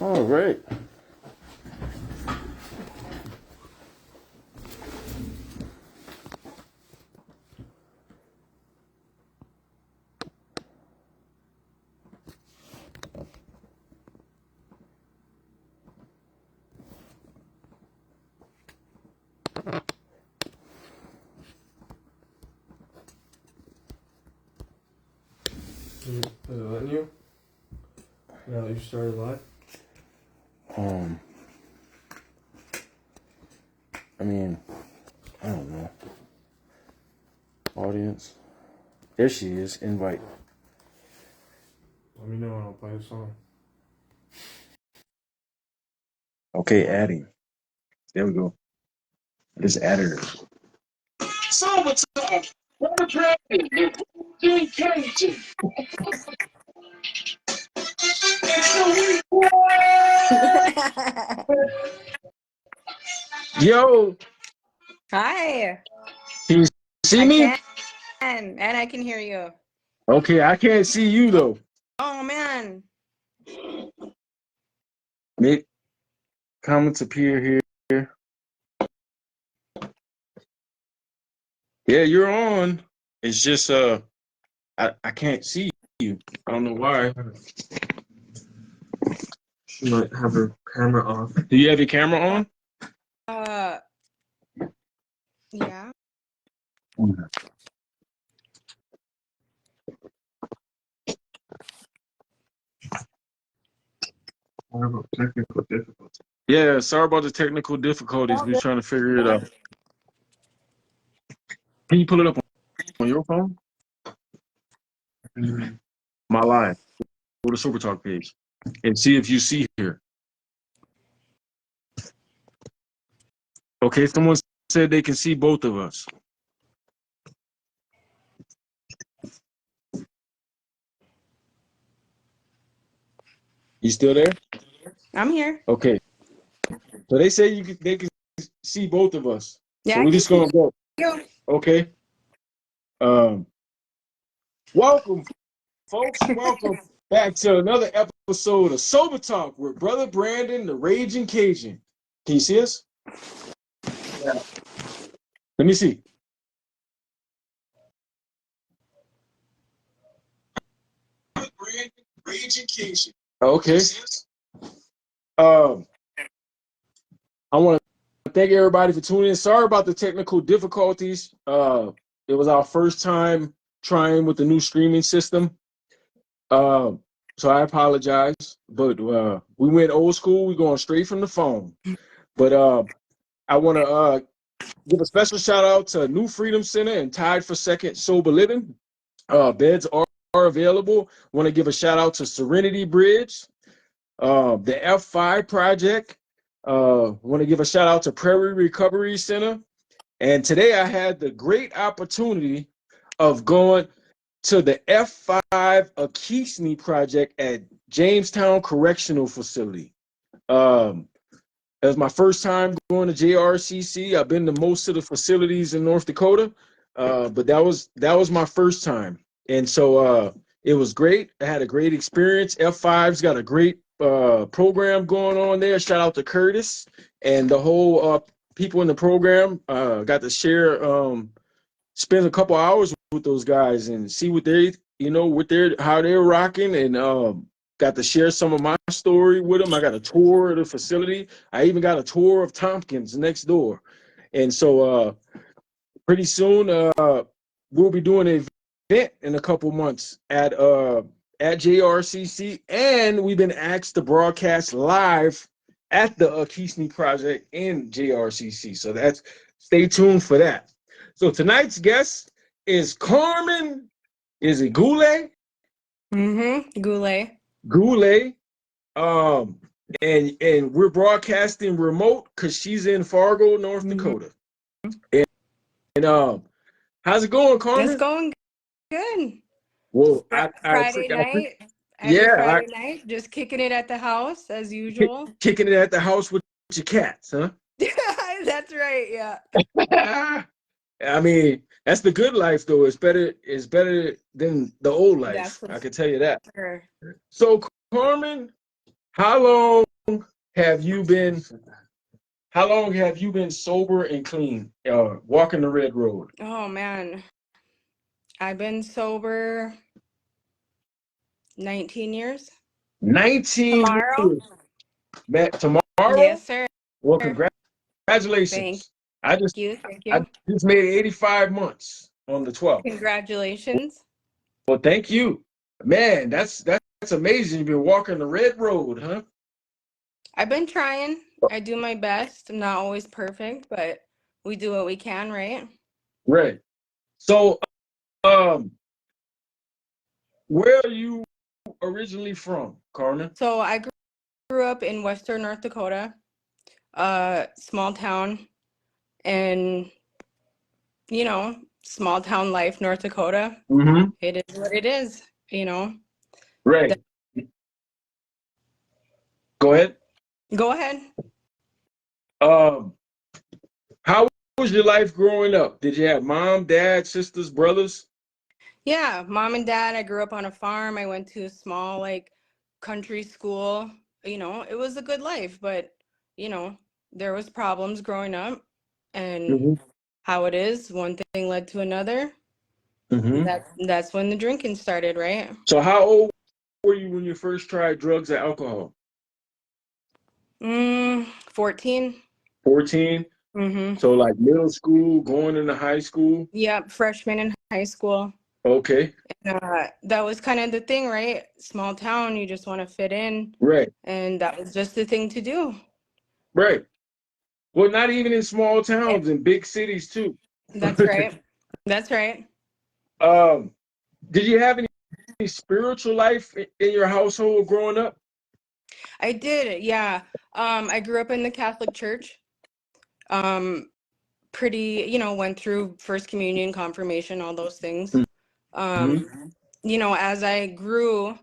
All right. Is it letting you? Now that you started live? I mean, I don't know. Audience. There she is. Invite. Let me know when I'll play a song. Okay, adding. There we go. Just added her. Sobertalk. Sobriety. Cajun. Yo, Hi. can you see I me? can, and I can hear you. Okay, I can't see you though. Oh man. Make comments appear here. Yeah, you're on. It's just I can't see you. I don't know why. She might have her camera off. Do you have your camera on? Yeah. What about technical difficulties? Yeah, sorry about the technical difficulties. We're trying to figure it out. Can you pull it up on your phone? My live. Go to Sobertalk page and see if you see here. Okay, someone said they can see both of us. You still there? I'm here. Okay. So they say they can see both of us. Yeah. So we're just gonna go. Okay. Welcome, folks. Welcome back to another episode of Sober Talk with Brother Brandon, the Ragin Cajun. Can you see us? Yeah. Let me see. Brandon, Ragin Cajun. Okay. I want to thank everybody for tuning in. Sorry about the technical difficulties. It was our first time trying with the new streaming system. So I apologize, but we went old school. We're going straight from the phone. But I want to give a special shout out to New Freedom Center and Tied for Second Sober Living. Beds are available. Want to give a shout out to Serenity Bridge, the F5 Project. Want to give a shout out to Prairie Recovery Center. And today I had the great opportunity of going to the F5 Akisni Project at Jamestown Correctional Facility. It was my first time going to JRCC. I've been to most of the facilities in North Dakota, but that was my first time. And so it was great. I had a great experience. F5's got a great program going on there. Shout out to Curtis and the whole people in the program. Got to share, spend a couple hours with those guys and see what they, how they're rocking, and got to share some of my story with them. I got a tour of the facility. I even got a tour of Tompkins next door. And so pretty soon we'll be doing an event in a couple months at JRCC, and we've been asked to broadcast live at the Akisni Project in JRCC. So stay tuned for that. So tonight's guest is Karmen. Is it Goulet? Goulet. Goulet. And we're broadcasting remote because she's in Fargo, North Dakota. And how's it going, Karmen? It's going good. Well, Friday night. Friday night, just kicking it at the house as usual. Kicking it at the house with your cats, huh? That's right, yeah. I mean, that's the good life, though. It's better than the old life. I can tell you that. Sure. So, Karmen, how long have you been? How long have you been sober and clean? Walking the red road. Oh man, I've been sober 19 years. 19 Tomorrow? years. Man, tomorrow? Yes, sir. Well, Thank congratulations. you. Thank I you. just made 85 months on the 12th. Congratulations. Well, thank you. Man, that's amazing. You've been walking the red road, huh? I've been trying. I do my best. I'm not always perfect, but we do what we can, right? Right. So, um, where are you originally from, Karmen? So I grew up in Western North Dakota, small town, and small town life, North Dakota. Mm-hmm. It is what it is, you know. Right. Go ahead. Go ahead. Um, how was your life growing up? Did you have mom, dad, sisters, brothers? Yeah, mom and dad, I grew up on a farm. I went to a small, like, country school. It was a good life, but, there was problems growing up, and Mm-hmm. how it is, one thing led to another. Mm-hmm. That's when the drinking started, right? So how old were you when you first tried drugs or alcohol? 14. 14. Mm-hmm. So like middle school, going into high school. Yep, freshman in high school. Okay. That was kind of the thing, right? Small town, you just want to fit in, Right. and that was just the thing to do. Right. Well, not even in small towns, in big cities too. That's right. That's right. um, did you have any spiritual life in your household growing up? I did, yeah. I grew up in the Catholic Church. Um, Pretty, went through First Communion, confirmation, all those things. Mm-hmm. As I grew,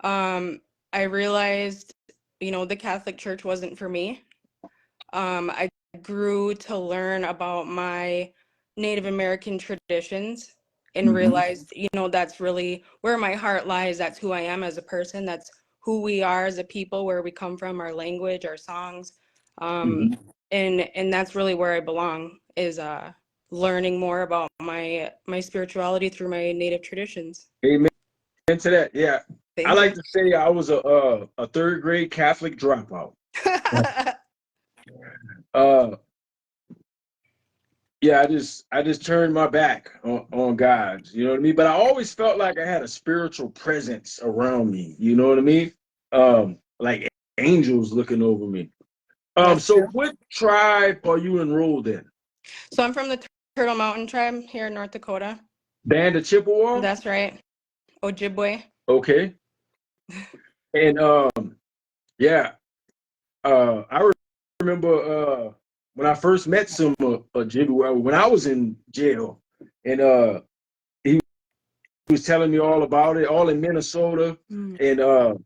I realized, the Catholic Church wasn't for me. I grew to learn about my Native American traditions and Mm-hmm. realized, that's really where my heart lies. That's who I am as a person. That's who we are as a people, where we come from, our language, our songs. Mm-hmm. And that's really where I belong, is learning more about my spirituality through my Native traditions. Amen to that. Yeah, I Thank like you. to say I was a third grade Catholic dropout. Uh, yeah, I just turned my back on God. You know what I mean? But I always felt like I had a spiritual presence around me. You know what I mean? Like angels looking over me. That's So true. what tribe are you enrolled in? So I'm from the Turtle Mountain tribe here in North Dakota. Band of Chippewa? That's right. Ojibwe. Okay. And yeah, I remember when I first met some Ojibwe when I was in jail, and he was telling me all about it, all in Minnesota Mm. and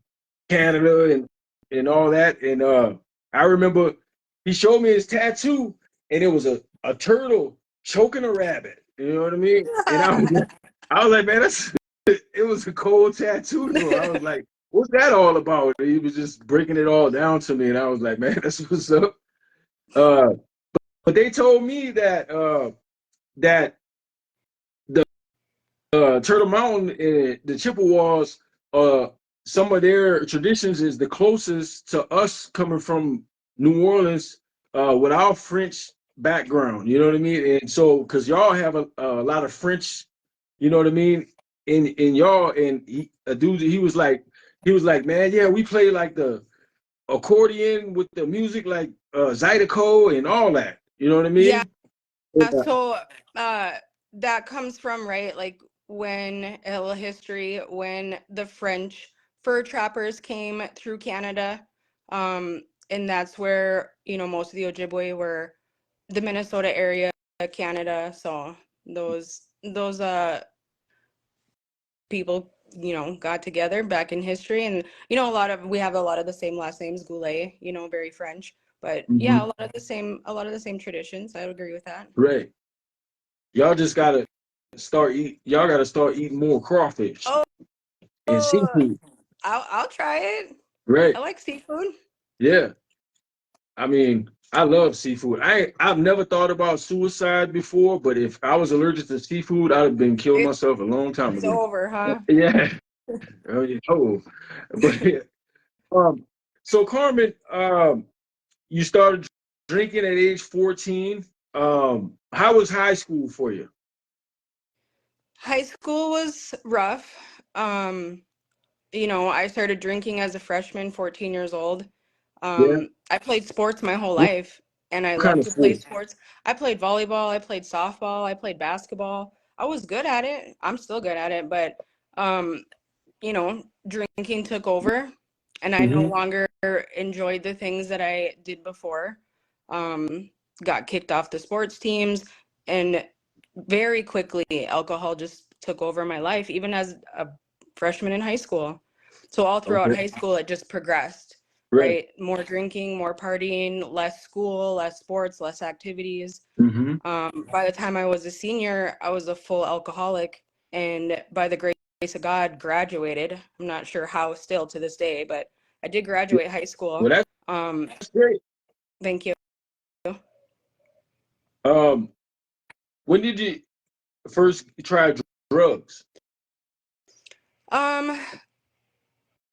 Canada and all that. And I remember he showed me his tattoo, and it was a turtle choking a rabbit. You know what I mean? And I was like, man, that's it was a cold tattoo though. I was like, what's that all about? And he was just breaking it all down to me, and I was like, man, that's what's up. Uh, but they told me that the Turtle Mountain and the Chippewas, uh, some of their traditions is the closest to us coming from New Orleans with our French background. You know what I mean? And so, because y'all have a lot of French, you know what I mean? In y'all, and a dude, he was like, man, yeah, we play like the accordion with the music, like Zydeco and all that. You know what I Yeah, mean? And, so uh that comes from, right, like, when a little history, when the French fur trappers came through Canada, and that's where, most of the Ojibwe were, the Minnesota area, Canada. So those people, got together back in history, and we have a lot of the same last names, Goulet, very French, but yeah, mhm, a lot of the same traditions. I would agree with that. right. Y'all just gotta y'all gotta start eating more crawfish Oh, and seafood. I'll try it. Right. I like seafood. Yeah. I mean, I love seafood. I've never thought about suicide before, but if I was allergic to seafood, I'd have been killing It's myself a long time ago. over, huh? Yeah. Oh, yeah. Oh. But yeah. Um, so Carmen, you started drinking at age 14. How was high school for you? High school was rough. Um, I started drinking as a freshman, 14 years old. Yeah. I played sports my whole What life, and I kind love of to play sports? sports. I played volleyball, I played softball, I played basketball. I was good at it. I'm still good at it, but um, drinking took over, and I no Hmm. longer enjoyed the things that I did before. Um, got kicked off the sports teams, and very quickly, alcohol just took over my life, even as a freshman in high school. So all throughout Okay. high school, it just progressed, Right. right? More drinking, more partying, less school, less sports, less activities. Hmm. By the time I was a senior, I was a full alcoholic, and by the grace of God, graduated. I'm not sure how still to this day, but I did graduate high Well, school. that's Um, great. Thank you. Um, when did you first try drugs? Um,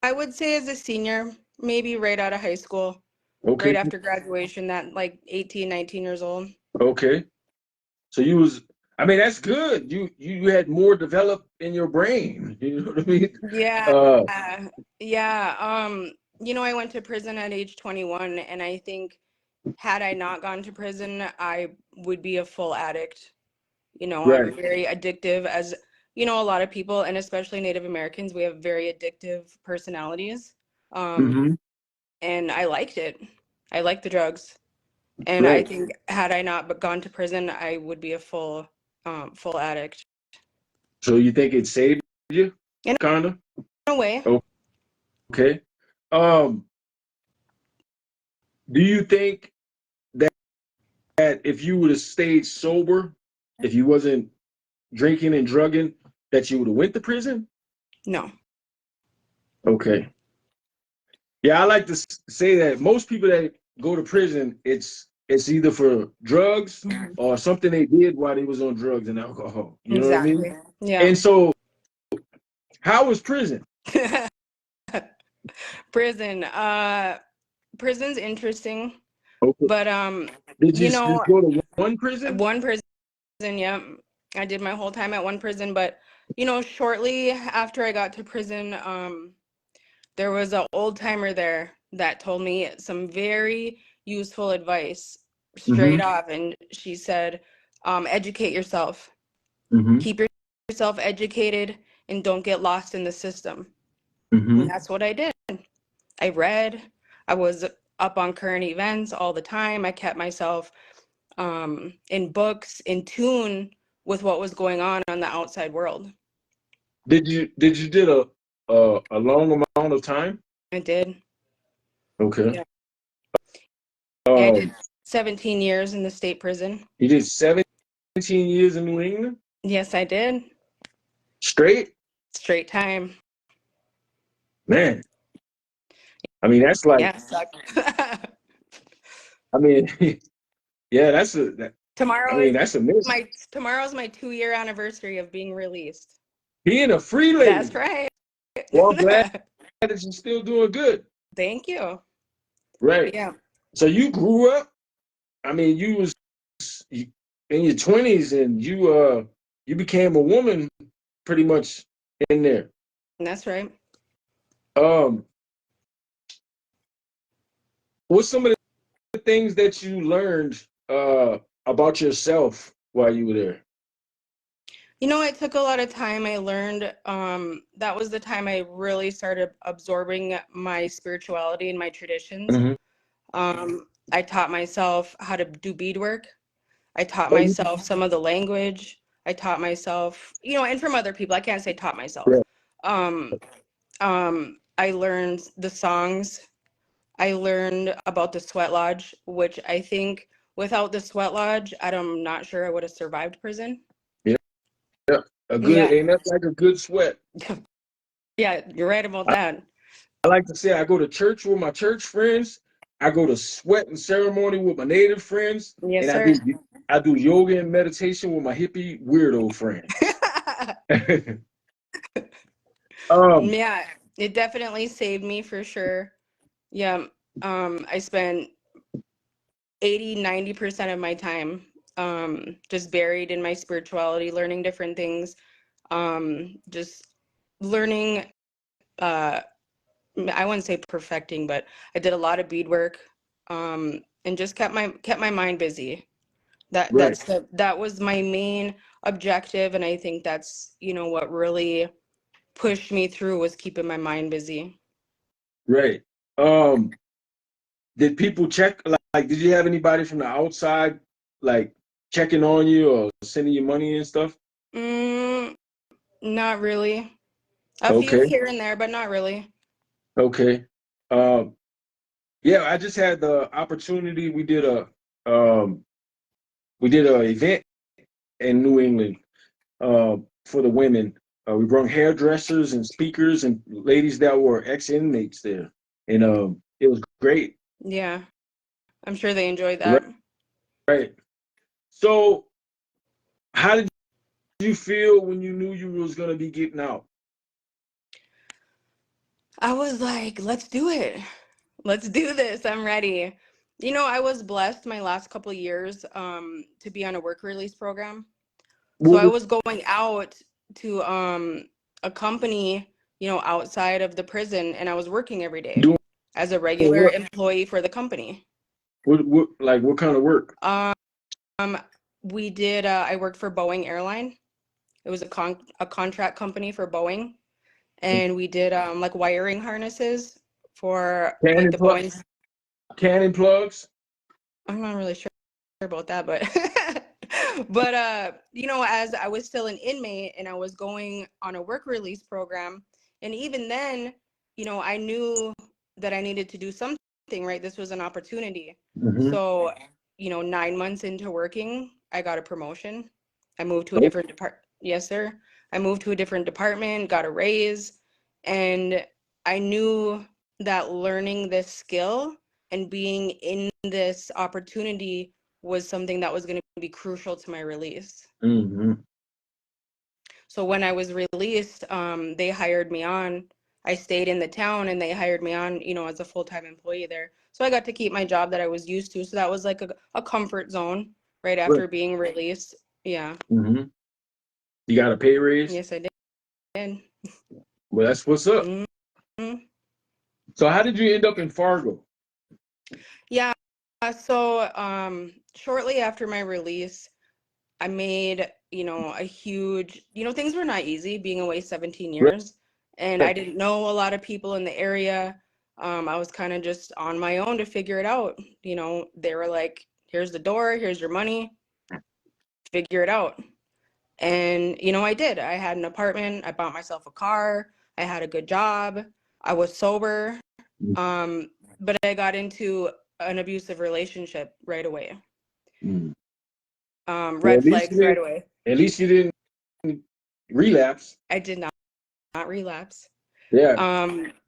I would say as a senior, maybe right out of high school, right Okay. after graduation, that like 18, 19 years old. Okay. So you was, I mean, that's good. You had more developed in your brain. You know what I mean? Yeah. Uh, Yeah. I went to prison at age 21, and I think had I not gone to prison, I would be a full addict. I'm right. very addictive, as a lot of people, and especially Native Americans, we have very addictive personalities. Um, Hmm. and I liked it. I liked the drugs. And I Right. think had I not gone to prison, I would be a full addict. So you think it saved you, In kind of? a way, Okay. Um, do you think that, that if you would have stayed sober, if you wasn't drinking and drugging, that you would have went to prison? no. Okay. Yeah, I like to say that most people that go to prison, it's either for drugs Mhm. or something they did while they was on drugs and alcohol. You know what I mean? Exactly. Yeah. And so, how was prison? Prison. Prison's interesting, Okay. but Did you you just know, go to one prison? one prison, yeah. I did my whole time at one prison, but shortly after I got to prison, there was an old timer there that told me some very useful advice straight Mm-hmm. off, and she said, educate yourself. Mm-hmm. Keep yourself educated and don't get lost in the system. And Mm-hmm. that's what I did. I read, I was up on current events all the time. I kept myself in books, in tune with what was going on the outside world. Did you did a long amount of time? I did. Okay. Yeah. Yeah, I Um, did 17 years in the state prison. you did 17 years in New England Yes, I did. straight? Straight time. Man, I mean that's like, Yeah, sucked. I mean, yeah, I Tomorrow mean is that's amazing. tomorrow's my 2-year anniversary of being released. Being a free That's lady. right. Well, I'm glad that you're still doing good. Thank you. Right. Yeah, So you grew up. I mean, you was in your 20s and you became a woman pretty much in there. that's right. Um, what's some of the things that you learned about yourself while you were there? It took a lot of time. I learned that was the time I really started absorbing my spirituality and my traditions. Hmm. I taught myself how to do beadwork. I taught Oh, you myself some of the language. I taught myself, and from other people. I can't say taught myself. right. Um, I learned the songs. I learned about the sweat lodge, which I think without the sweat lodge, I'm not sure I would have survived prison. Yeah, yeah. A good, Yeah. and that's like a good sweat. Yeah, you're right about I, that. I like to say I go to church with my church friends. I go to sweat and ceremony with my native friends, Yes, and sir. I do yoga and meditation with my hippie weirdo friends. um, Yeah, it definitely saved me for sure. Yeah. I spent 80-90% of my time just buried in my spirituality, learning different things, just learning uh I wouldn't say perfecting, but I did a lot of beadwork, and just kept my mind busy. right, That was my main objective, and I think that's, what really pushed me through, was keeping my mind busy. right. Um, did people check like did you have anybody from the outside like checking on you or sending you money and stuff? Mm, not really. A few Okay, here and there, but not really. okay. Um, yeah, I just had the opportunity. Um we did a event in New England for the women. We brought hairdressers and speakers and ladies that were ex-inmates there, and it was great. Yeah, I'm sure they enjoyed Right, that. right. So, how did you feel when you knew you was gonna be getting out? I was like, let's do it. Let's do this. I'm ready. I was blessed my last couple of years to be on a work release program. So What I was was going out to a company, outside of the prison, and I was working every you day doing? as a regular What? employee for the company. What kind of work? Um we did I worked for Boeing Airline. It was a contract company for Boeing, and we did like wiring harnesses for like Cannon the plug, Boeing. cannon plugs. I'm not really sure about that, but but as I was still an inmate and I was going on a work release program, and even then, I knew that I needed to do something, right? This was an opportunity. Hmm. So, 9 months into working, I got a promotion. I moved to a Oh, different department. Yes, sir. I moved to a different department, got a raise, and I knew that learning this skill and being in this opportunity was something that was going to be crucial to my release. hmm. So when I was released, they hired me on. I stayed in the town and they hired me on, as a full-time employee there. So I got to keep my job that I was used to. So that was like a comfort zone right Right. after being released. Yeah. Hmm. You got a pay raise? Yes, I did. Well, that's what's up. Hmm. So, how did you end up in Fargo? Yeah. So shortly after my release, I made, a huge, things were not easy being away 17 years. And I Right. didn't know a lot of people in the area. I was kind of just on my own to figure it out. They were like, here's the door, here's your money, figure it out. And, I did. I had an apartment, I bought myself a car, I had a good job, I was sober. Um, but I got into an abusive relationship right away. Mm. Well, Red flags right away. at least you didn't relapse. I did not relapse. Yeah.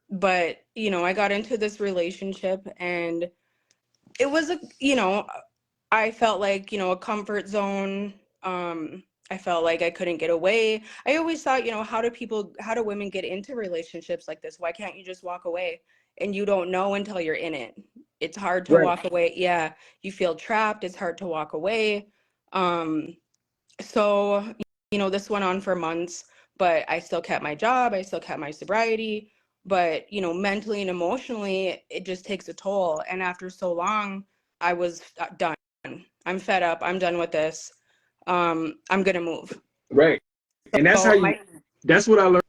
But I got into this relationship, and it was I felt like, a comfort zone. I felt like I couldn't get away. I always thought, how do women get into relationships like this? Why can't you just walk away? And you don't know until you're in it. It's hard to Right. walk away. Yeah, you feel trapped. It's hard to walk away. Um, so, this went on for months, but I still kept my job. I still kept my sobriety. But, mentally and emotionally, it just takes a toll. And after so long, I was done. I'm fed up. I'm done with this. I'm going to move. Right. And that's how So, you. That's what I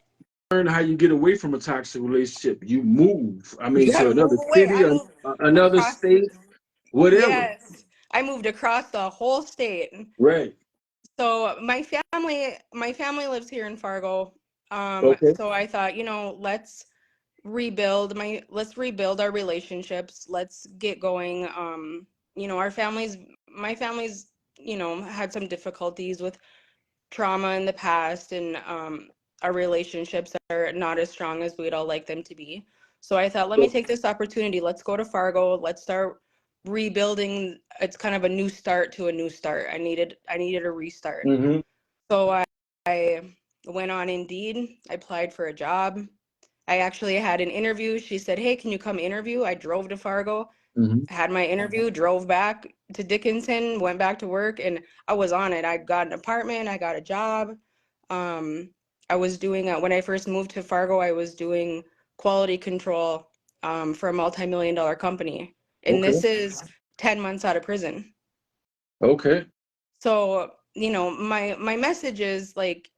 learned how you get away from a toxic relationship. You move. I you mean, got to to another move away. city, I moved another across. state, whatever. Yes. I moved across the whole state. Right. So my family lives here in Fargo. Okay. So I thought, let's rebuild our relationships. Let's get going. My family's, had some difficulties with trauma in the past, and our relationships are not as strong as we'd all like them to be. So I thought, let me take this opportunity. Let's go to Fargo. Let's start rebuilding. It's kind of a new start to a new start. I needed a restart. Mm-hmm. So I went on Indeed. I applied for a job. I actually had an interview. She said, hey, can you come interview? I drove to Fargo, Mm-hmm. had my interview, drove back to Dickinson, went back to work, and I was on it. I got an apartment. I got a job. I was doing, when I first moved to Fargo, I was doing quality control for a multi-million-dollar company. And Okay. this is 10 months out of prison. Okay. So, my message is like,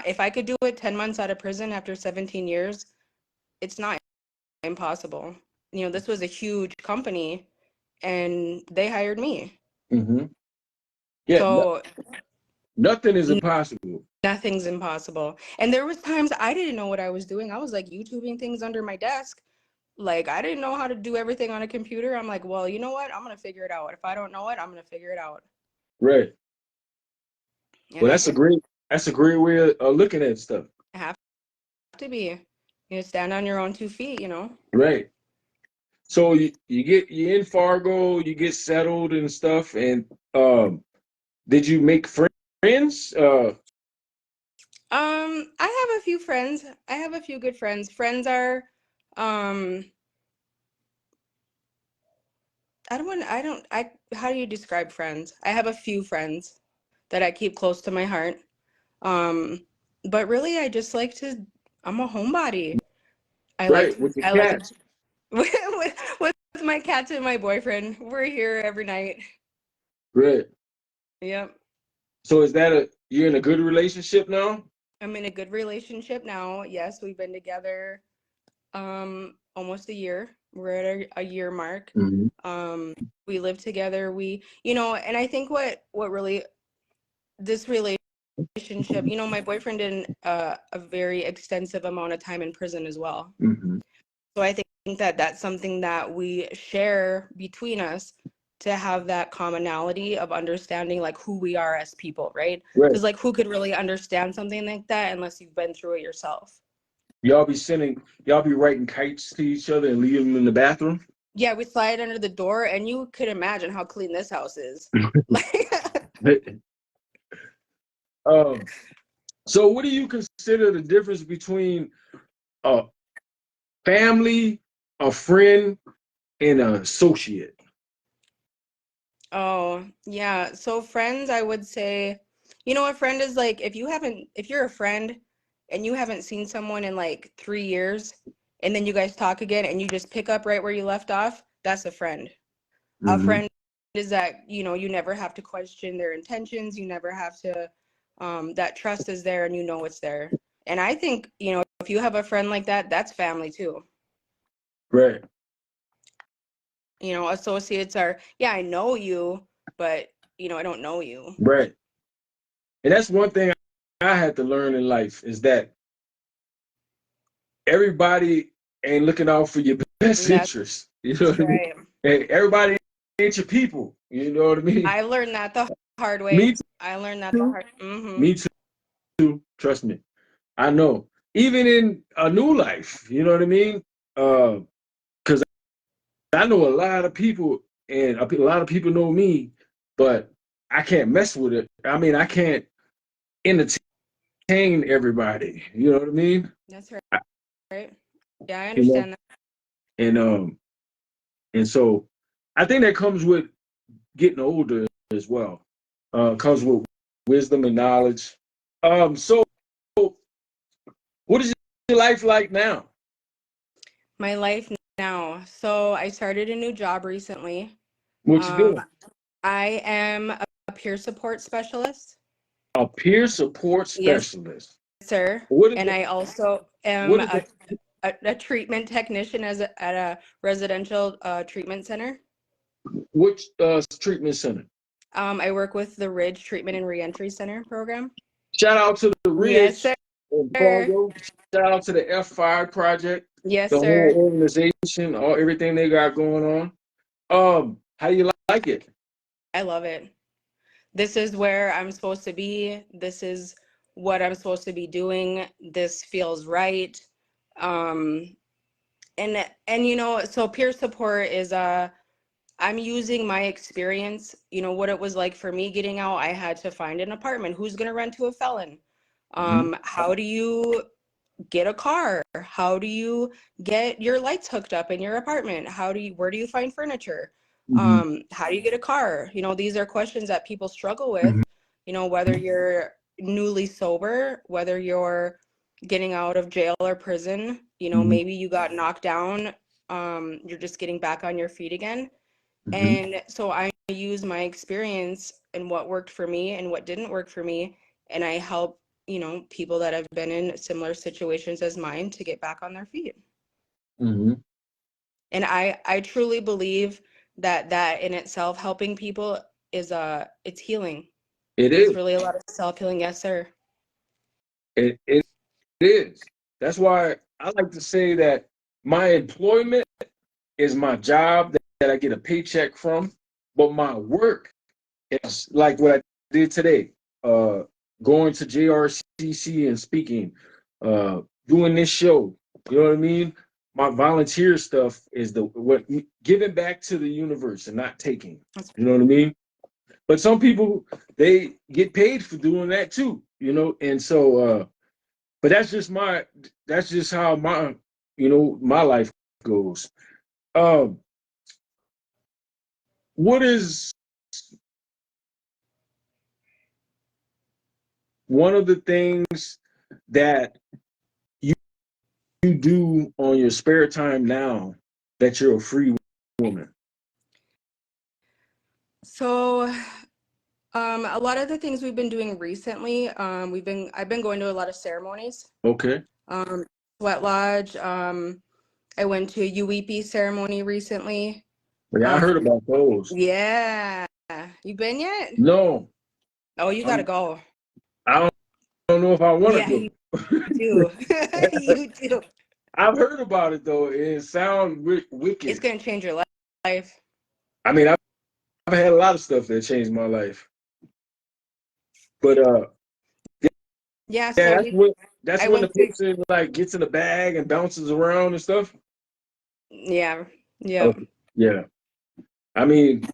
if I could do it 10 months out of prison after 17 years, it's not impossible. This was a huge company and they hired me. Mm-hmm. Yeah. So Nothing is impossible. nothing's impossible. And there was times I didn't know what I was doing. I was like YouTubing things under my desk. Like I didn't know how to do everything on a computer. I'm like, well, you know what? I'm going to figure it out. If I don't know it, I'm going to figure it out. Right. And Well, I that's a did. great way of looking at stuff. I have to be, stand on your own 2 feet, Right. So you're in Fargo, you get settled and stuff, and did you make friends? I have a few friends. I have a few good friends. Friends are, how do you describe friends? I have a few friends that I keep close to my heart. But really, I'm a homebody. Right, with the I like cats. with my cats and my boyfriend. We're here every night. Right. Yep. So you're in a good relationship now? I'm in a good relationship now. Yes, we've been together almost a year. We're at a year mark. Mm-hmm. We live together. And I think what really this relationship, my boyfriend did a very extensive amount of time in prison as well. Mm-hmm. So I think that that's something that we share between us, to have that commonality of understanding like who we are as people, right? Right. Because like who could really understand something like that unless you've been through it yourself? Y'all be writing kites to each other and leave them in the bathroom? Yeah, we slide under the door, and you could imagine how clean this house is. So what do you consider the difference between a family, a friend, and an associate? Oh, yeah. So friends, I would say, a friend is like if you're a friend and you haven't seen someone in like 3 years, and then you guys talk again and you just pick up right where you left off, that's a friend. A Mm-hmm. friend is that, you never have to question their intentions. You never have to, that trust is there and it's there. And I think, if you have a friend like that, that's family too. Right. Associates are, yeah, I know you, but, I don't know you. Right. And that's one thing I had to learn in life is that everybody ain't looking out for your best interest. You know what I mean? Right. And everybody ain't your people. You know what I mean? I learned that the hard way. Me I learned that the too. hard. Mm-hmm. Me too. Trust me. I know. Even in a new life, you know what I mean? Because I know a lot of people, and a lot of people know me, but I can't mess with it. I mean, I can't entertain everybody. You know what I mean? That's right. Right. Yeah, I You know, understand that. and so I think that comes with getting older as well. Comes with wisdom and knowledge. So what is your life like now? My life now. So I started a new job recently. What you doing? I am a peer support specialist. A peer support Yes, specialist. sir. What is And I also am what is that? a treatment technician at a residential treatment center. Which treatment center? I work with the Ridge Treatment and Reentry Center program. Shout out to the Yes, Ridge in sir. Fargo. Shout out to the F5 project, Yes, the whole sir. organization, everything they got going on. How do you like it? I love it. This is where I'm supposed to be. This is what I'm supposed to be doing. This feels right. Um, And you know, so peer support is I'm using my experience, you know, what it was like for me getting out. I had to find an apartment. Who's going to rent to a felon? How do you get a car? How do you get your lights hooked up in your apartment? Where do you find furniture? How do you get a car? You know, these are questions that people struggle with, you know, whether you're newly sober, whether you're getting out of jail or prison, you know, maybe you got knocked down, you're just getting back on your feet again. And so I use my experience and what worked for me and what didn't work for me, and I help, you know, people that have been in similar situations as mine to get back on their feet. And I truly believe that in itself, helping people is it's healing. It's really a lot of self-healing. Yes, sir. It is. That's why I like to say that my employment is my job that I get a paycheck from, but my work is like what I did today. Going to JRCC and speaking, doing this show. You know what I mean? My volunteer stuff is what giving back to the universe and not taking. You know what I mean? But some people, they get paid for doing that too, you know, and so but that's just how my, you know, my life goes. Um, what is one of the things that you do on your spare time now that you're a free woman? So a lot of the things we've been doing recently, I've been going to a lot of ceremonies. Okay. Sweat Lodge. I went to a UEP ceremony recently. Yeah, I heard about those. Yeah. You been yet? No. Oh, you gotta go. I don't know if I want to Yeah, you go. do. You do. I've heard about it though. It sounds wicked. It's gonna change your life. I mean, I've had a lot of stuff that changed my life, but Yeah, yeah, so that's I when the went to, person like gets in the bag and bounces around and stuff. yeah, yeah. Okay. Yeah. I mean,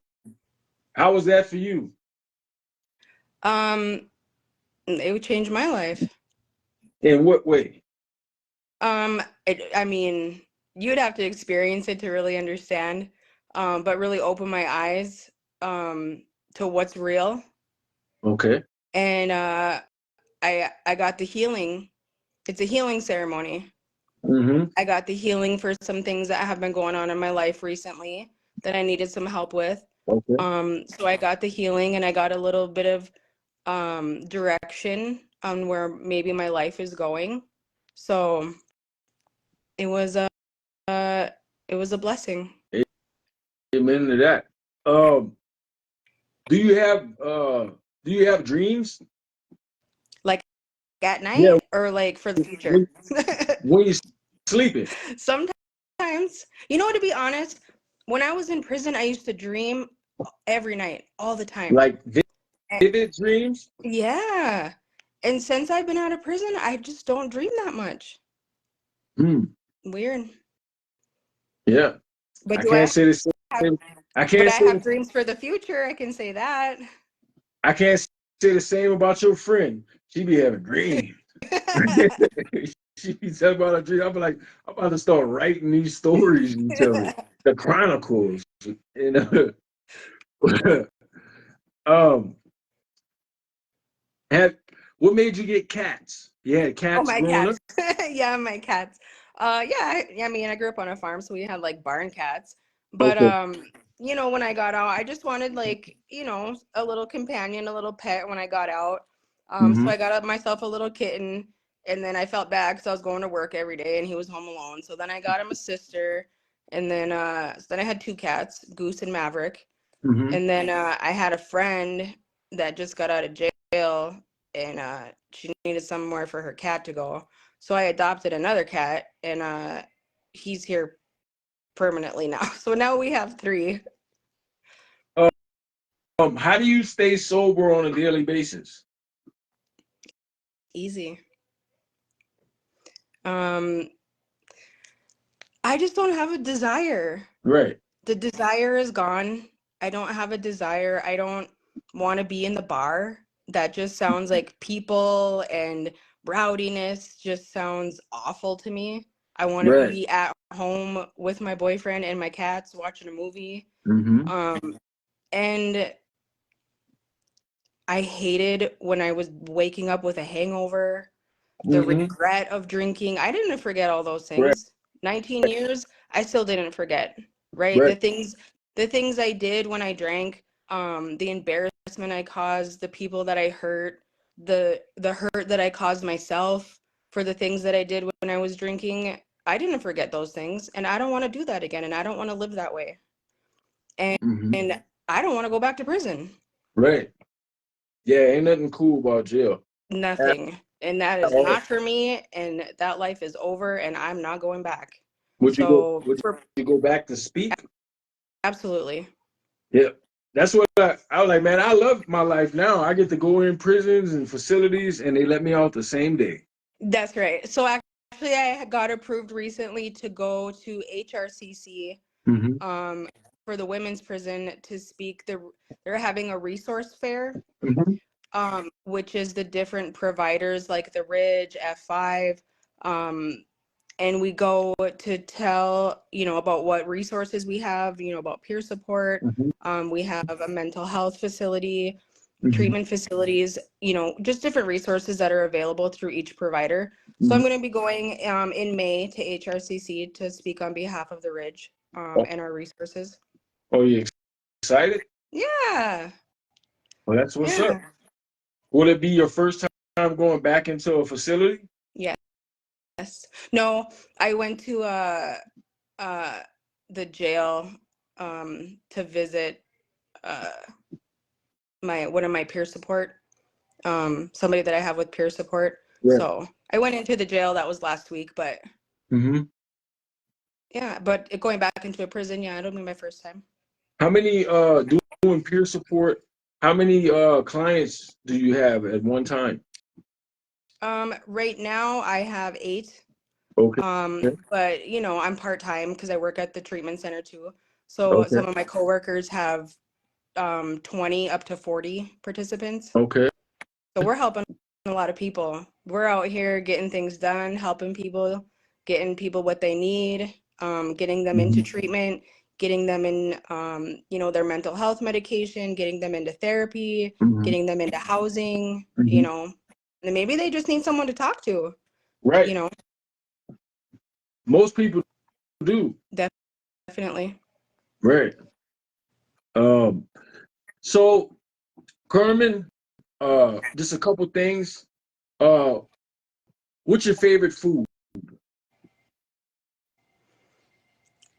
how was that for you? It would change my life. In what way? I mean, you'd have to experience it to really understand, but really open my eyes, to what's real. Okay. And I got the healing. It's a healing ceremony. I got the healing for some things that have been going on in my life recently that I needed some help with. Okay. So I got the healing and I got a little bit of direction on where maybe my life is going. So it was a it was a blessing. Amen to that. Um, do you have dreams? Like at Yeah, night or like for the future? when when you're sleeping. Sometimes, you know, to be honest, when I was in prison, I used to dream every night, all the time. Like And, vivid dreams? yeah. And since I've been out of prison, I just don't dream that much. Weird. Yeah. But I do can't I say the have, same. I but can't I say have dreams for the future. I can say that. I can't say the same about your friend. She be having dreams. She be telling about her dream. I'm like, I'm about to start writing these stories you tell me. The chronicles. You know. um have what made you get cats? You had Oh, cats my growing up? cats. Yeah, my cats. Yeah, I mean, I grew up on a farm, so we had like barn cats. But Okay. you know, when I got out, I just wanted like, you know, a little companion, a little pet when I got out. So I got myself a little kitten, and then I felt bad because I was going to work every day and he was home alone. So then I got him a sister, and then I had two cats, Goose and Maverick. And then I had a friend that just got out of jail, and she needed somewhere for her cat to go. So I adopted another cat, and he's here permanently now. So now we have three. How do you stay sober on a daily basis? Easy. Um, I just don't have a desire. Right. The desire is gone. I don't have a desire. I don't want to be in the bar. That just sounds like people and rowdiness just sounds awful to me. I want to Right. be at home with my boyfriend and my cats watching a movie. Mm-hmm. And I hated when I was waking up with a hangover, the Mm-hmm. regret of drinking. I didn't forget all those Right. things. 19 years, I still didn't forget, right? Right. The things I did when I drank, the embarrassment I caused, the people that I hurt, the hurt that I caused myself for the things that I did when I was drinking. I didn't forget those things, and I don't want to do that again, and I don't want to live that way. And Mm-hmm. and I don't want to go back to prison. Right. Yeah, ain't nothing cool about jail. At Nothing. And that is all. not for me, and that life is over, and I'm not going back. Would you go? So Would for you go back to speak? absolutely. Yeah. That's what I was like, man. I love my life now. I get to go in prisons and facilities, and they let me out the same day. That's right. So actually I got approved recently to go to HRCC Mm-hmm. for the women's prison to speak. They're having a resource fair, Mm-hmm. which is the different providers like the Ridge, F5, and we go to tell, about what resources we have, about peer support. Mm-hmm. We have a mental health facility, Mm-hmm. treatment facilities, just different resources that are available through each provider. So Mm-hmm. I'm going to be going in May to HRCC to speak on behalf of the Ridge Oh, and our resources. oh, you excited? Yeah, Well, that's what's up. yeah, Will it be your first time going back into a facility? yes. No, I went to uh, the jail to visit uh, one of my peer support, somebody that I have with peer support. Right. So I went into the jail. That was last week, but Mm-hmm. yeah, but going back into a prison, yeah, it'll be my first time. How many doing peer support? How many clients do you have at one time? Right now I have 8. Okay. But I'm part-time because I work at the treatment center too. So Okay. some of my coworkers have 20 up to 40 participants. Okay. So we're helping a lot of people. We're out here getting things done, helping people, getting people what they need, getting them into Mm-hmm. treatment, getting them in, their mental health medication, getting them into therapy, Mm-hmm. getting them into housing, Mm-hmm. and maybe they just need someone to talk to, Right. Most people do. definitely. Right. Um. So, Carmen, just a couple things. Uh, what's your favorite food?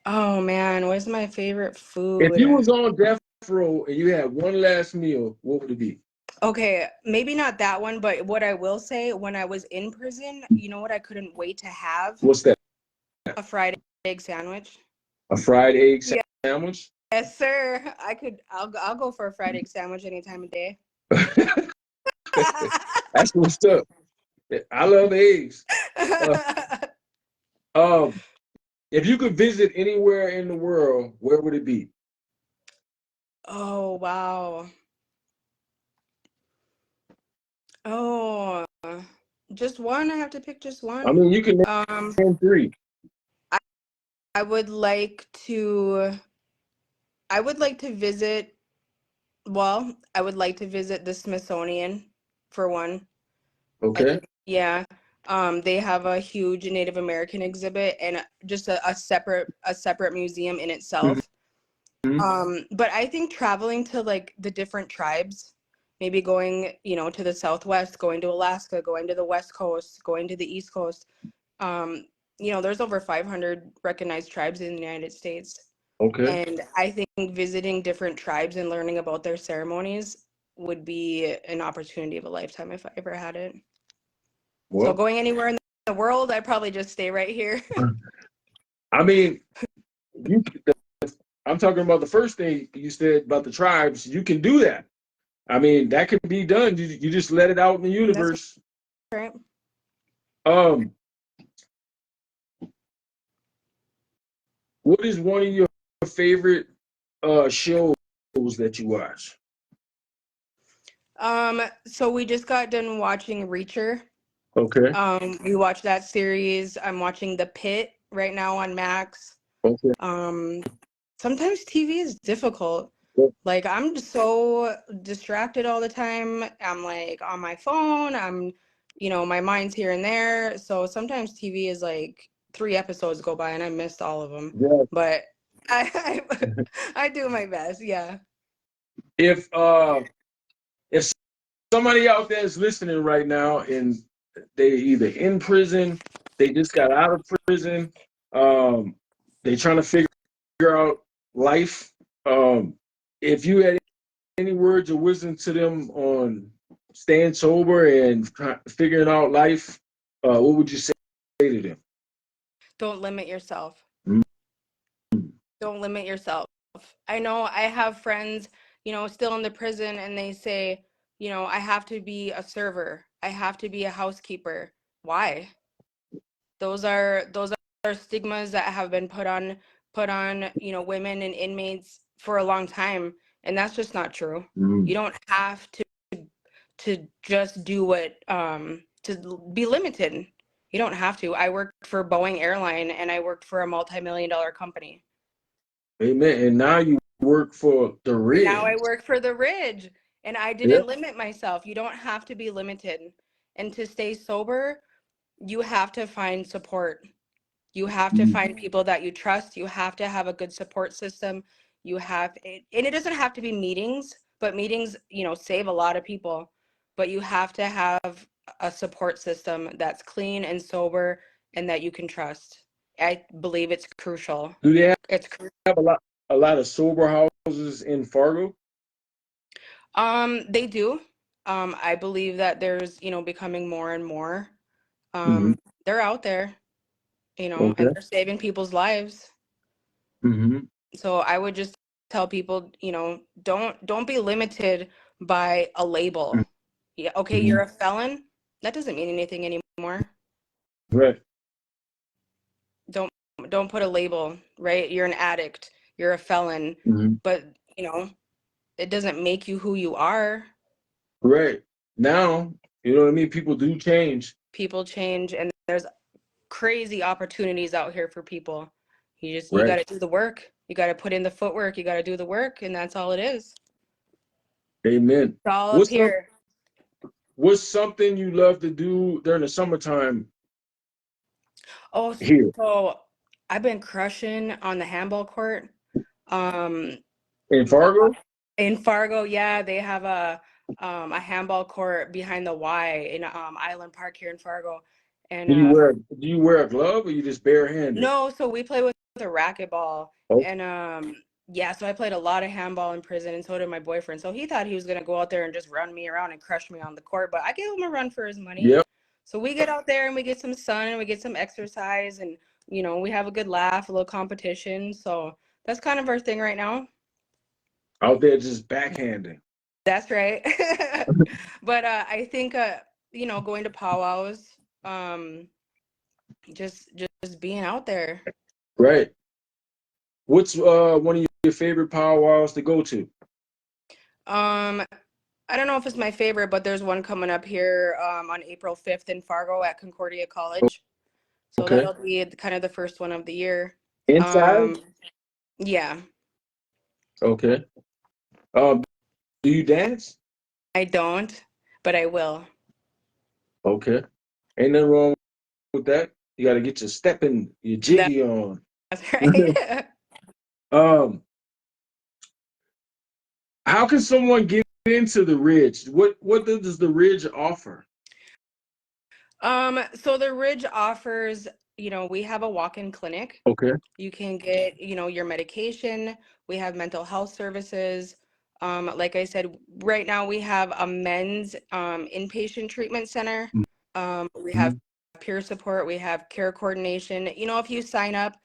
Oh man, what's my favorite If you food? was on death row and you had one last meal, what would it be? Okay, maybe not that one, but what I will say, when I was in prison, you know what I couldn't wait to have? What's that? A fried egg sandwich. A fried egg Yeah. sandwich? Yes, sir. I'll go for a fried egg sandwich any time of day. That's what's up. I love eggs. Uh, um, if you could visit anywhere in the world, where would it be? Oh, wow. Oh, just one? I have to pick just I one. mean, you can Um, name 3. I, I would like to I would like to visit, well, I would like to visit the Smithsonian for one. I Okay. think, yeah. They have a huge Native American exhibit and just a separate museum in itself. Mm-hmm. But I think traveling to like the different tribes, maybe going, to the Southwest, going to Alaska, going to the West Coast, going to the East Coast. Um, there's over 500 recognized tribes in the United States. Okay. And I think visiting different tribes and learning about their ceremonies would be an opportunity of a lifetime if I ever had it. So Well, going anywhere in the world, I'd probably just stay right here. I mean, you. I'm talking about the first thing you said about the tribes. You can do that. I mean, that can be done. You just let it out in the That's universe. right. Um, What is one of your favorite shows that you watch? So we just got done watching Reacher. Okay. We watched that series. I'm watching The Pit right now on Max. Okay. Sometimes TV is difficult. Like I'm just so distracted all the time. I'm like on my phone. My mind's here and there. So sometimes TV is like 3 episodes go by and I missed all of them. Yeah. But I do my best. Yeah. If somebody out there is listening right now and they either in prison, they just got out of prison, they trying to figure out life. If you had any words of wisdom to them on staying sober and figuring out life, what would you say to them? Don't limit yourself. Mm-hmm. Don't limit yourself. I know I have friends, still in the prison and they say, I have to be a server. I have to be a housekeeper. Why? Those are stigmas that have been put on women and inmates for a long time, and that's just not true. Mm-hmm. You don't have to just do what to be limited. You don't have to. I worked for Boeing Airline and I worked for a multi-million-dollar company. Amen. And now you work for the And now I Ridge. work for the Ridge and I Yeah. didn't limit myself. You don't have to be limited. And to stay sober, you have to find support. You have to find people that you trust. You have to have a good support system. And it doesn't have to be meetings, but meetings, save a lot of people. But you have to have a support system that's clean and sober and that you can trust. I believe it's crucial. Do they It's crucial. have a lot of sober houses in Fargo? They do. I believe that there's, becoming more and more. Mm-hmm. They're out there, Okay. and they're saving people's lives. Mm-hmm. So I would just tell people, don't be limited by a label. Yeah, okay, Mm-hmm. you're a felon. That doesn't mean anything anymore. Right. Don't don't put a label, right? You're an addict, you're a felon, Mm-hmm. but it doesn't make you who you are. Right. Now, you know what I mean? People do change. People change and there's crazy opportunities out here for people. You got Right. to do the work. You got to put in the footwork. You got to do the work, and that's all it is. Amen. It's all up What's some, here. what's something you love to do during the summertime Oh, here so I've been crushing on the handball court. Um, in my Fargo? in Fargo, yeah, they have a handball court behind the Y in Island Park here in Fargo. And Do you wear a glove or you just barehanded? no, so we play with a racquetball. Oh, And yeah, so I played a lot of handball in prison and so did my boyfriend. So he thought he was gonna go out there and just run me around and crush me on the court, but I gave him a run for his money. yeah. So we get out there and we get some sun and we get some exercise and we have a good laugh, a little competition. So that's kind of our thing right now. Out there just backhanding. That's right. But I think going to powwows, um, just being out there. Right. What's one of your favorite powwows to go to? Um, I don't know if it's my favorite, but there's one coming up here on April 5th in Fargo at Concordia College. So Okay. that'll be kind of the first one of the year. Inside? Yeah, Okay. Um, do you dance? I don't, but I will. Okay. Ain't nothing wrong with that. You got to get your stepping, your That's jiggy on. right. um, how can someone get into the Ridge? What does the Ridge offer? So the Ridge offers, we have a walk-in clinic. Okay. You can get, your medication. We have mental health services. Like I said, right now we have a men's inpatient treatment center. We have Mhm. peer support. We have care coordination. If you sign up,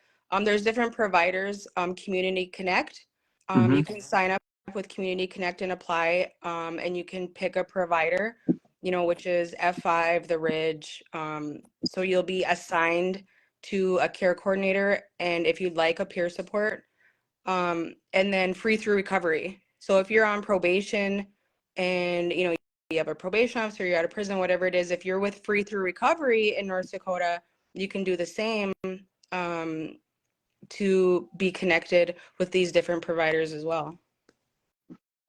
there's different providers, Community Connect. You Mhm. can sign up with Community Connect and apply, and you can pick a provider, which is F5, The Ridge. So you'll be assigned to a care coordinator, and if you'd like a peer support, and then free through recovery. So if you're on probation and you have a probation officer, you're out of prison, whatever it is, if you're with free through recovery in North Dakota, you can do the same to be connected with these different providers as well.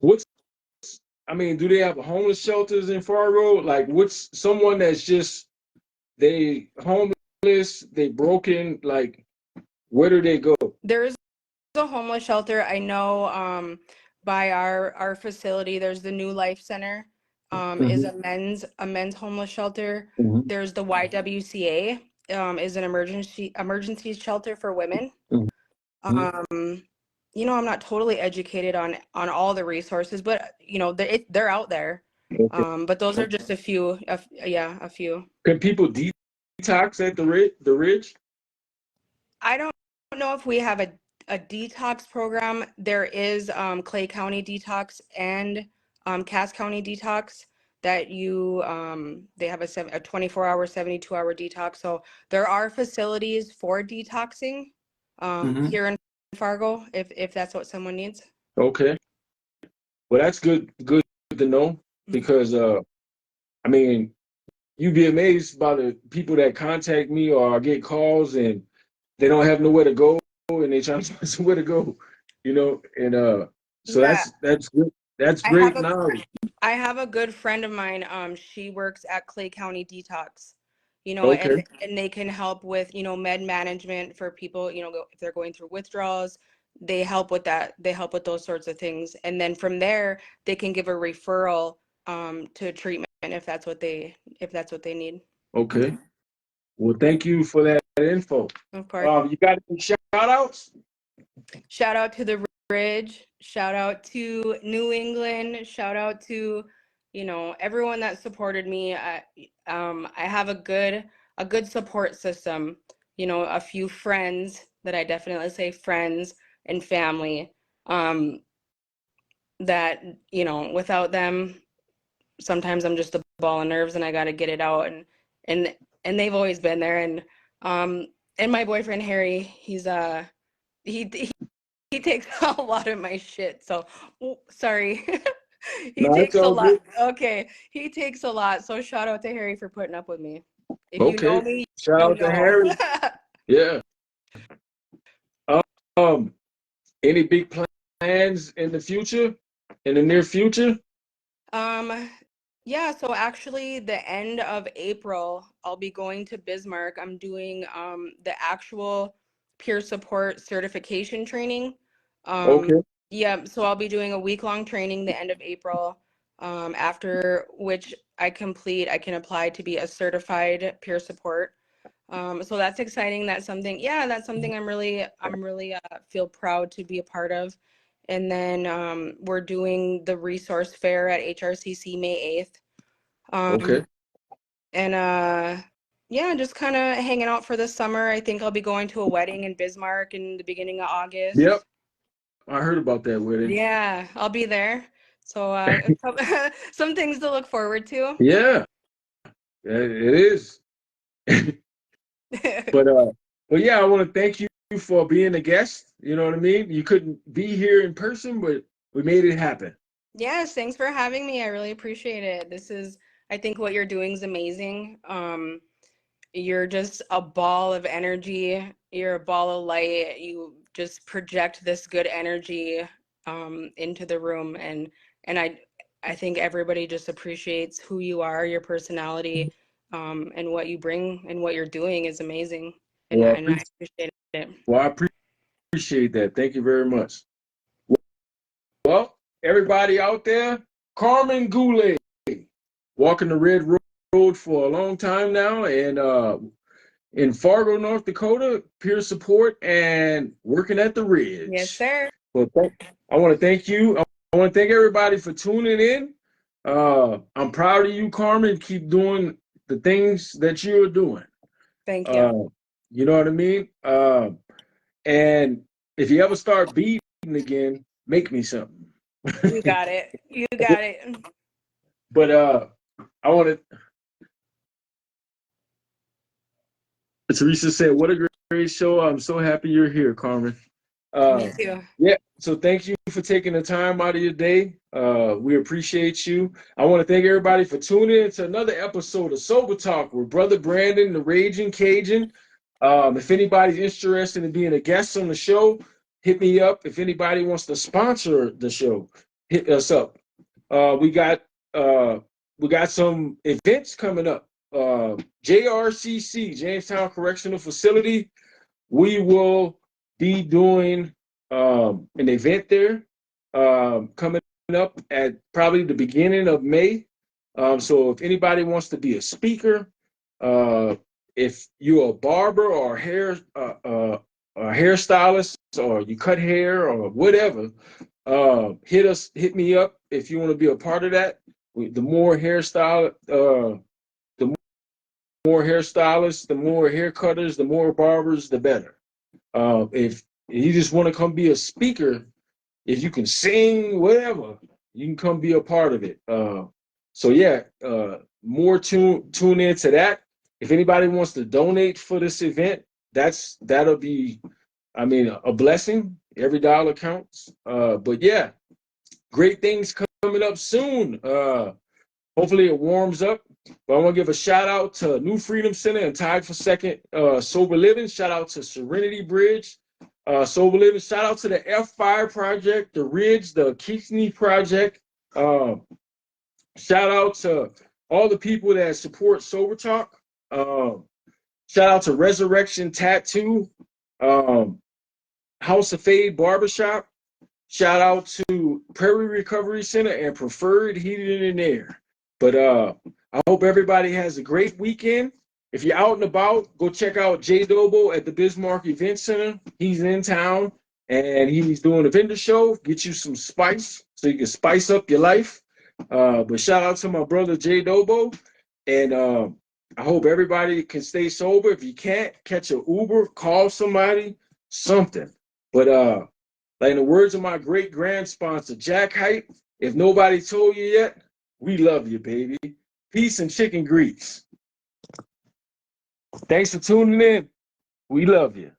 Do they have homeless shelters in Fargo? Like, what's someone that's just they homeless, they broken, like, where do they go? There's a homeless shelter. I know by our facility, there's the New Life Center, is a men's homeless shelter. Mhm. There's the YWCA, is an emergency shelter for women. Mhm. I'm not totally educated on all the resources, but they're out there. Okay. But those are just a few. A few. Can people detox at the Ridge? I don't know if we have a detox program. There is Clay County Detox and Cass County Detox that they have a 24-hour, 72-hour detox. So there are facilities for detoxing here in Fargo if that's what someone needs. Okay. Well, that's good to know, because you'd be amazed by the people that contact me or get calls and they don't have nowhere to go and they try to find somewhere to go, and so Yeah, that's good. That's I have great knowledge. I have a good friend of mine. She works at Clay County Detox, Okay. and they can help with, med management for people, if they're going through withdrawals. They help with that. They help with those sorts of things. And then from there, they can give a referral to treatment if that's what they need. Okay. Well, thank you for that info. Of course. You got any shout outs? Shout out to the Ridge, shout out to New England, shout out to, everyone that supported me. I have a good support system, a few friends that I definitely say friends and family, that, without them, sometimes I'm just a ball of nerves and I got to get it out, and they've always been there. And my boyfriend, Harry, he takes a lot of my shit. So, sorry. He No, it's takes a all lot. good. Okay. He takes a lot. So shout out to Harry for putting up with me. If you know Okay. me, Shout you out to know. Harry. Yeah. Um, any big plans in the future, in the near future? Yeah, so actually the end of April, I'll be going to Bismarck. I'm doing the actual peer support certification training. Okay. Yeah, so I'll be doing a week-long training the end of April, after which I can apply to be a certified peer support. So that's exciting. That's something I'm really feel proud to be a part of. And then we're doing the resource fair at HRCC May 8th. Okay. And yeah, just kind of hanging out for the summer. I think I'll be going to a wedding in Bismarck in the beginning of August. Yep. I heard about that wedding. Yeah, I'll be there. So some things to look forward to. Yeah, it is. But yeah, I want to thank you for being a guest. You know what I mean? You couldn't be here in person, but we made it happen. Yes, thanks for having me. I really appreciate it. I think what you're doing is amazing. You're just a ball of energy. You're a ball of light. You just project this good energy into the room, and I think everybody just appreciates who you are, your personality, and what you bring and what you're doing is amazing. And Well, I appreciate it. I appreciate that. Thank you very much. Well, everybody out there, Karmen Goulet, walking the red road for a long time now, and in Fargo, North Dakota, peer support and working at the Yes, Ridge. sir. Well, I want to thank you. I want to thank everybody for tuning in. I'm proud of you, Karmen. Keep doing the things that you're doing. Thank you. You know what I mean? And if you ever start beating again, make me something. You got it. You got it. But I want to Teresa said, "What a great show! I'm so happy you're here, Carmen." Me too. Yeah, so thank you for taking the time out of your day. We appreciate you. I want to thank everybody for tuning in to another episode of Sober Talk with Brother Brandon, the Ragin Cajun. If anybody's interested in being a guest on the show, hit me up. If anybody wants to sponsor the show, hit us up. We got some events coming up. JRCC, Jamestown Correctional Facility. We will be doing an event there coming up at probably the beginning of May. So if anybody wants to be a speaker, if you're a barber or a hairstylist, or you cut hair or whatever, hit me up if you want to be a part of that. The more hairstylists, the more hair cutters, the more barbers, the better. If you just want to come be a speaker, if you can sing, whatever, you can come be a part of it. So yeah, more tune into that. If anybody wants to donate for this event, that'll be, I mean, a blessing. Every dollar counts. But yeah, great things coming up soon. Hopefully it warms up. But I want to give a shout out to New Freedom Center and Tied for Second Sober Living. Shout out to Serenity Bridge, Sober Living. Shout out to the F5 Project, the Ridge, the Keatsney Project. Shout out to all the people that support Sober Talk. Shout out to Resurrection Tattoo, House of Fade Barbershop. Shout out to Prairie Recovery Center and Preferred Heating and Air. But I hope everybody has a great weekend. If you're out and about, go check out Jay Dobo at the Bismarck Event Center. He's in town and he's doing a vendor show. Get you some spice so you can spice up your life. But shout out to my brother Jay Dobo. And I hope everybody can stay sober. If you can't, catch an Uber, call somebody, something. But like in the words of my great grand sponsor, Jack Hype, if nobody told you yet, we love you, baby. Peace and chicken grease. Thanks for tuning in. We love you.